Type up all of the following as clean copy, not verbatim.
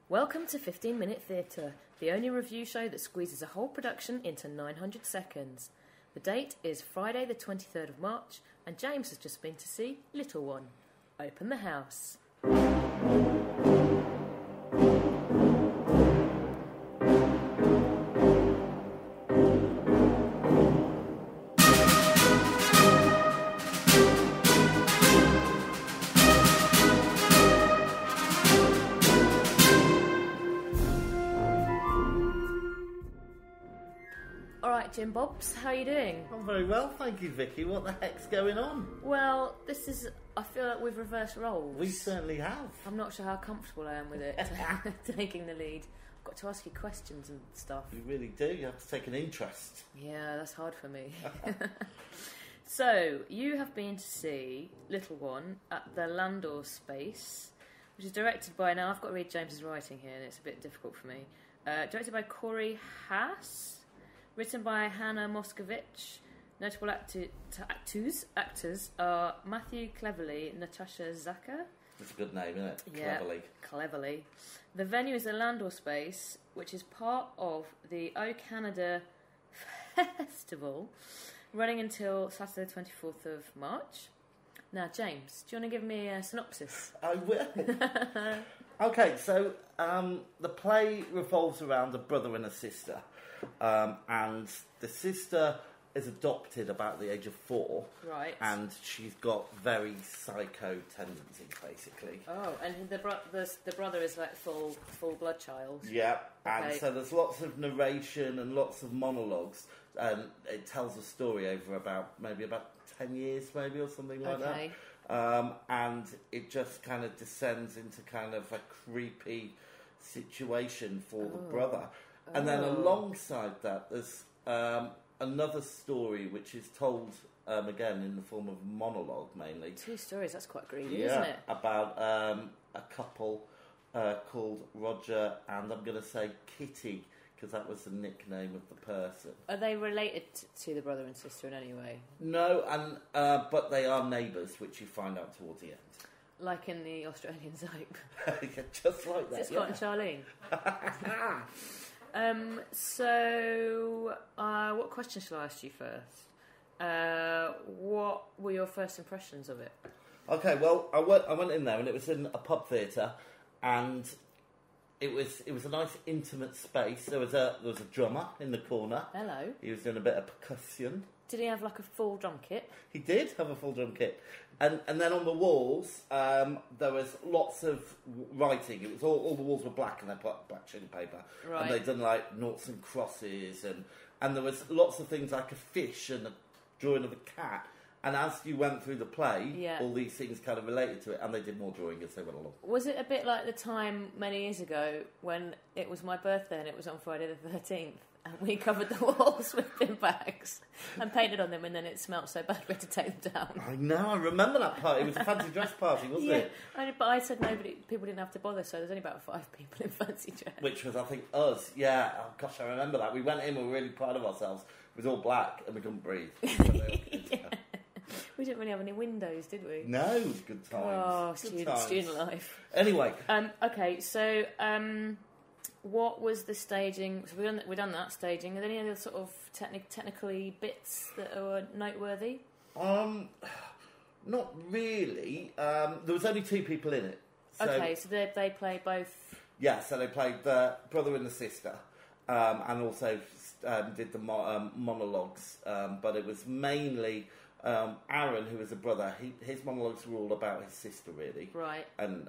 Welcome to 15 Minute Theatre, the only review show that squeezes a whole production into 900 seconds. The date is Friday the 23rd of March, and James has just been to see Little One. Open the house. Alright, Jim Bobs, how are you doing? I'm very well, thank you, Vicky. What the heck's going on? Well, I feel like we've reversed roles. We certainly have. I'm not sure how comfortable I am with it, taking the lead. I've got to ask you questions and stuff. You really do. You have to take an interest. Yeah, that's hard for me. So, you have been to see Little One at the Landor Space, which is directed by, now I've got to read James's writing here and it's a bit difficult for me, directed by Corey Haas, written by Hannah Moscovich. Notable actors are Matthew Cleverly, Natasha Zaka. That's a good name, isn't it? Yeah, Cleverly. The venue is the Landor Space, which is part of the O Canada Festival, running until Saturday the 24th of March. Now, James, do you want to give me a synopsis? I will. Okay, so the play revolves around a brother and a sister. And the sister is adopted about the age of 4. Right. And she's got very psycho tendencies, basically. Oh, and the brother is like full blood child. Yeah, Okay. and so there's lots of narration and lots of monologues. And it tells a story over about 10 years, maybe, or something like Okay. that. And it just kind of descends into kind of a creepy situation for the brother. And then alongside that, there's another story which is told, again, in the form of monologue, mainly. 2 stories, that's quite greedy, isn't it? About a couple called Roger and, I'm going to say, Kitty, because that was the nickname of the person. Are they related to the brother and sister in any way? No, and but they are neighbours, which you find out towards the end. Like in the Australian soap? Yeah, just like that, Is it Scott and Charlene? So, what question shall I ask you first? What were your first impressions of it? Okay, well, I went in there and it was in a pub theatre, and it was a nice intimate space. There was a drummer in the corner. Hello. He was doing a bit of percussion. Did he have like a full drum kit? He did have a full drum kit, and then on the walls there was lots of writing. It was all the walls were black, and they put black sheet of paper, Right. and they'd done like noughts and crosses, and there was lots of things like a fish and a drawing of a cat. And as you went through the play, all these things kind of related to it, and they did more drawing as they went along. Was it a bit like the time many years ago when it was my birthday and it was on Friday the 13th, and we covered the walls with bin bags and painted on them, and then it smelt so bad we had to take them down? I know, I remember that party. It was a fancy dress party, wasn't it? But I said people didn't have to bother, so there's only about 5 people in fancy dress. Which was, I think, us. Yeah, oh gosh, I remember that. We went in, we were really proud of ourselves. It was all black, and we couldn't breathe. We didn't really have any windows, did we? No, it was good times. Oh, student life. Anyway. Okay, so what was the staging? So we've done that staging. Are there any other sort of technically bits that are noteworthy? Not really. There was only 2 people in it. So, okay, so they play both. Yeah, so they played the brother and the sister, and also did the monologues. But it was mainly Aaron, who was a brother. His monologues were all about his sister, really. Right. And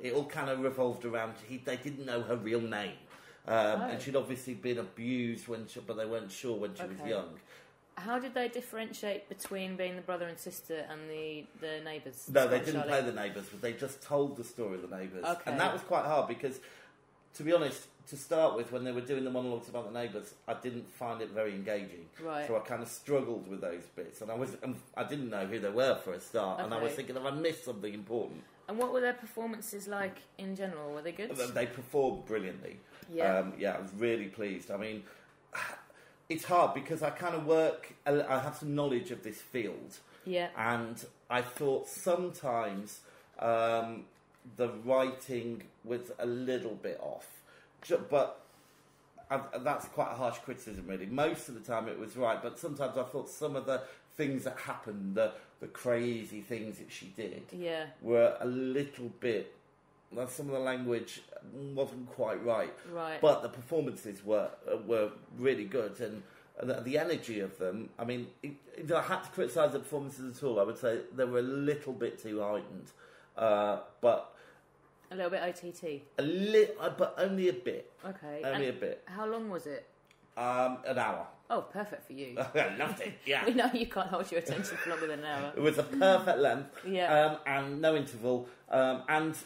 it all kind of revolved around. They didn't know her real name, and she'd obviously been abused but they weren't sure when she was young. How did they differentiate between being the brother and sister and the neighbours? No, they didn't play the neighbours, but they just told the story of the neighbours. Okay. And that was quite hard because, to be honest, to start with, when they were doing the monologues about the neighbours, I didn't find it very engaging. Right. So I kind of struggled with those bits, and I didn't know who they were for a start, and I was thinking, have I missed something important? And what were their performances like in general? Were they good? They performed brilliantly. Yeah. I was really pleased. I mean, it's hard because I kind of I have some knowledge of this field. Yeah. And I thought sometimes the writing was a little bit off. But that's quite a harsh criticism, really. Most of the time it was right, but sometimes I thought some of the things that happened, the crazy things that she did, were a little bit... Some of the language wasn't quite right. Right. But the performances were really good, and the energy of them, I mean, if I had to criticise the performances at all, I would say they were a little bit too heightened. But... A little bit OTT? But only a bit. Okay. Only a bit. How long was it? An hour. Oh, perfect for you. I loved it, yeah. We know you can't hold your attention for longer than an hour. It was a perfect length. Yeah. And no interval. And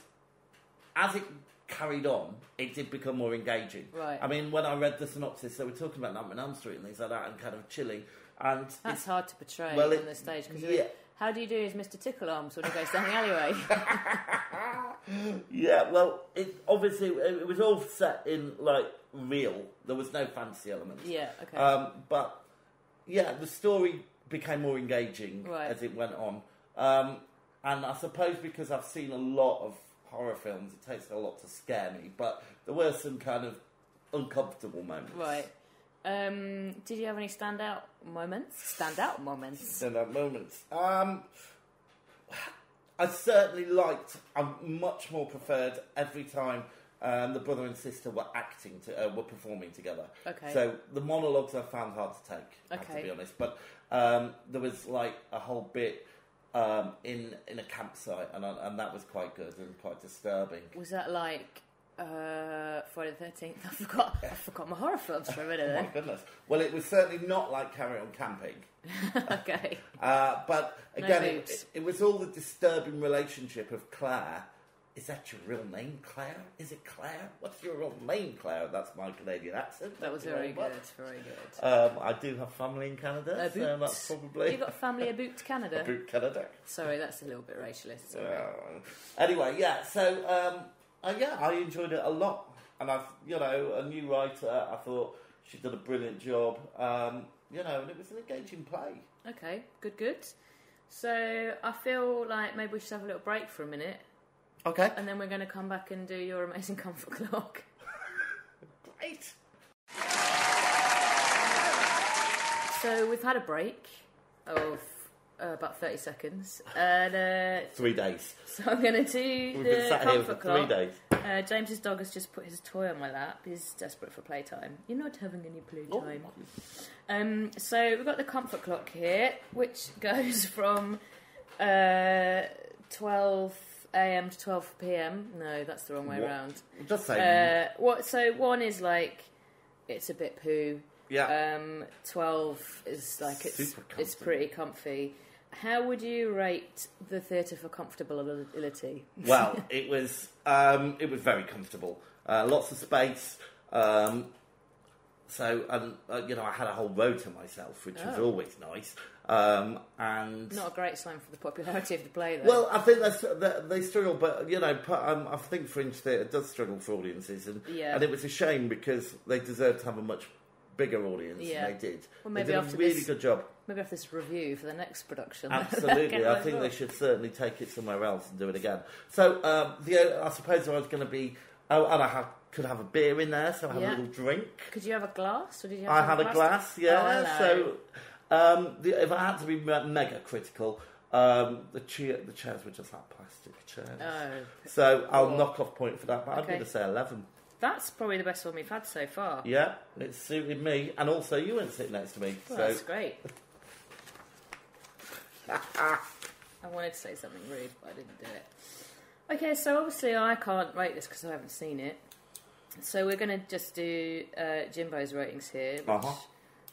as it carried on, it did become more engaging. Right. I mean, when I read the synopsis, they were talking about Nightmare on Elm Street and things like that, and kind of chilling. And that's hard to portray on the stage. Because how do you do his Mr. Tickle Arms when he goes down the alleyway? Yeah, well, it was all set in, like, real. There was no fantasy elements. Yeah, okay. But, yeah, the story became more engaging as it went on. And I suppose because I've seen a lot of horror films, it takes a lot to scare me. But there were some kind of uncomfortable moments. Right. Did you have any standout moments? Standout moments. I certainly liked. I much more preferred every time the brother and sister were were performing together. Okay. So the monologues I found hard to take. I have to be honest, but there was like a whole bit in a campsite, and that was quite good and quite disturbing. Was that like? Friday the 13th. I forgot my horror films for a minute. Oh my goodness. Well, it was certainly not like Carry On Camping. Okay. But again, it was all the disturbing relationship of Claire. Is that your real name, Claire? Is it Claire? What's your real name, Claire? That's my Canadian accent. That was very good. Very good. I do have family in Canada, so that's probably... You got family about Canada? About Canada. Sorry, that's a little bit racialist. Anyway, yeah, so... I enjoyed it a lot, and a new writer. I thought she did a brilliant job, and it was an engaging play. Okay, good. So I feel like maybe we should have a little break for a minute. Okay. And then we're going to come back and do your amazing comfort clock. Great. So we've had a break of about 30 seconds. And 3 days. So I'm going to do the comfort clock. 3 days. James's dog has just put his toy on my lap. He's desperate for playtime. You're not having any playtime. Oh. So we've got the comfort clock here, which goes from 12 a.m. to 12 p.m. No, that's the wrong way around. Just say. So 1 is like it's a bit poo. Yeah. 12 is like it's pretty comfy. How would you rate the theatre for comfortability? Well, it was very comfortable. Lots of space. I had a whole row to myself, which was always nice. And not a great sign for the popularity of the play, though. Well, I think they struggle, but I think Fringe Theatre does struggle for audiences, and it was a shame because they deserved to have a much bigger audience than they did. Well, maybe they did a really good job. Maybe after this review for the next production. Absolutely, I think they should certainly take it somewhere else and do it again. So I suppose I was going to be. And I could have a beer in there, so I have a little drink. Could you have a glass, or did you? I had a glass, yeah. Oh, so if I had to be mega critical, the chairs were just like plastic chairs. Oh, so I'll knock off point for that. But I'm going to say 11. That's probably the best one we've had so far. Yeah, it suited me, and also you weren't sitting next to me. Well, that's great. I wanted to say something rude, but I didn't do it. Okay, so obviously I can't rate this because I haven't seen it. So we're going to just do Jimbo's ratings here,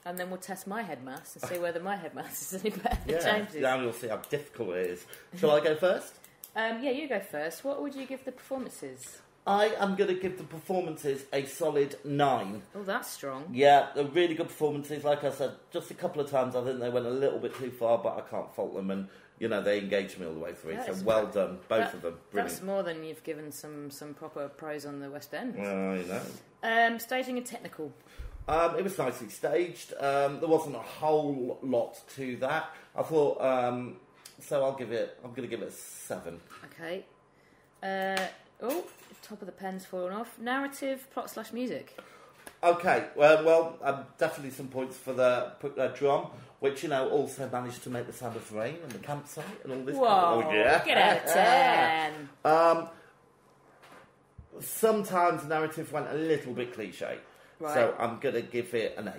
and then we'll test my head mass and see whether my head mass is any better than James's. Now you'll see how difficult it is. Shall I go first? Yeah, you go first. What would you give the performances? I am going to give the performances a solid 9. Oh, that's strong. Yeah, they're really good performances. Like I said, just a couple of times I think they went a little bit too far, but I can't fault them. And, they engaged me all the way through. So well done, both of them. Brilliant. That's more than you've given some proper praise on the West End. Well, Staging and technical. It was nicely staged. There wasn't a whole lot to that. I thought, so I'm going to give it a 7. Okay. Top of the pen's fallen off. Narrative, plot/music. Okay, well, definitely some points for the drum, which, also managed to make the sound of rain and the campsite and all this. Whoa, get out of 10. Sometimes narrative went a little bit cliche, Right. so I'm going to give it an 8.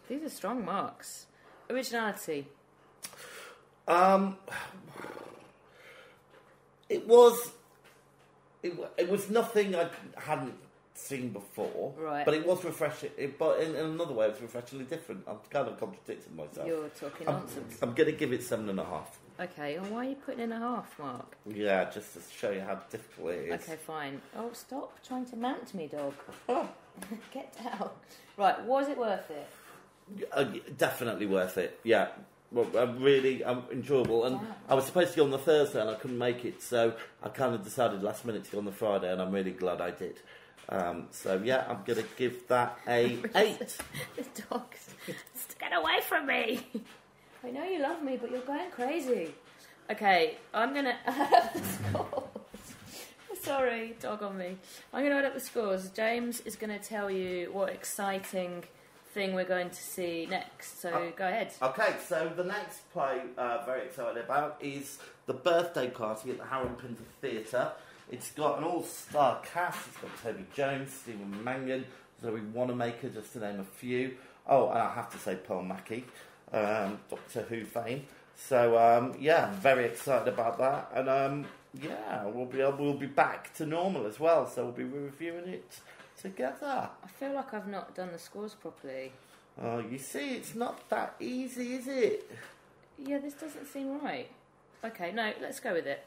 These are strong marks. Originality. It was nothing I hadn't seen before, Right. but it was refreshing. But in another way, it was refreshingly different. I'm kind of contradicting myself. You're talking nonsense. I'm going to give it 7.5. Okay, and why are you putting in a half, Mark? Yeah, just to show you how difficult it is. Okay, fine. Oh, stop trying to mount me, dog. Oh. Get down. Right, was it worth it? Definitely worth it. Yeah. Well, really enjoyable. And I was supposed to go on the Thursday and I couldn't make it, so I kind of decided last minute to go on the Friday, and I'm really glad I did. So yeah, I'm going to give that a 8. The dog, get away from me. I know you love me, but you're going crazy. Okay, I'm going to add up the scores. Sorry, dog on me. I'm going to add up the scores. James is going to tell you what exciting thing we're going to see next. So go ahead. Okay, so the next play very excited about is The Birthday Party at the Harold Pinter Theatre. It's got an all-star cast. It's got Toby Jones, Stephen Mangan, Zoe Wanamaker, just to name a few. Oh, and I have to say Pearl Mackie, Doctor Who fame. So yeah, very excited about that. And yeah, we'll be back to normal as well. So we'll be reviewing it together. I feel like I've not done the scores properly. Oh, you see, it's not that easy, is it? Yeah, this doesn't seem right. Okay, no, let's go with it.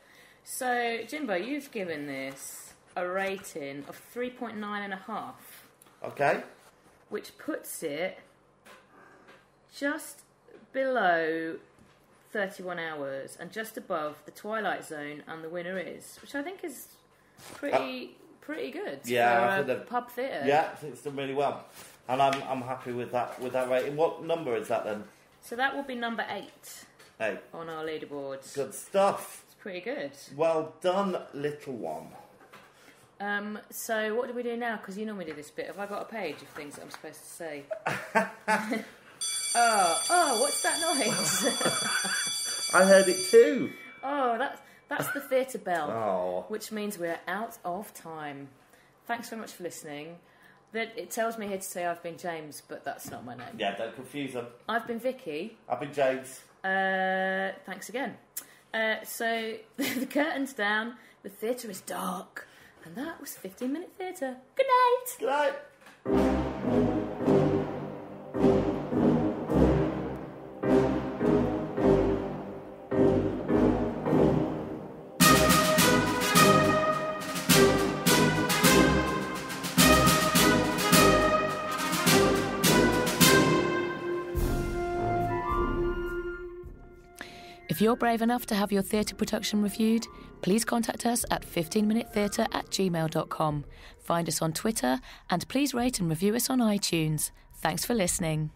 So, Jimbo, you've given this a rating of 3.9.5. Okay. Which puts it just below 31 hours and just above The Twilight Zone and The Winner Is, which I think is pretty good for a pub theatre. Yeah, I think it's done really well. And I'm happy with that rating. What number is that then? So that will be number 8. 8. On our leaderboards. Good stuff. It's pretty good. Well done, little one. So what do we do now? Because you normally do this bit. Have I got a page of things that I'm supposed to say? Oh, what's that noise? I heard it too. Oh, that's the theatre bell. Oh. Which means we're out of time. Thanks very much for listening. It tells me here to say I've been James, but that's not my name. Yeah, don't confuse them. I've been Vicky. I've been James. Thanks again. So the curtain's down, the theatre is dark, and that was 15-Minute Theatre. Good night. Good night. If you're brave enough to have your theatre production reviewed, please contact us at 15minutetheatre@gmail.com. Find us on Twitter, and please rate and review us on iTunes. Thanks for listening.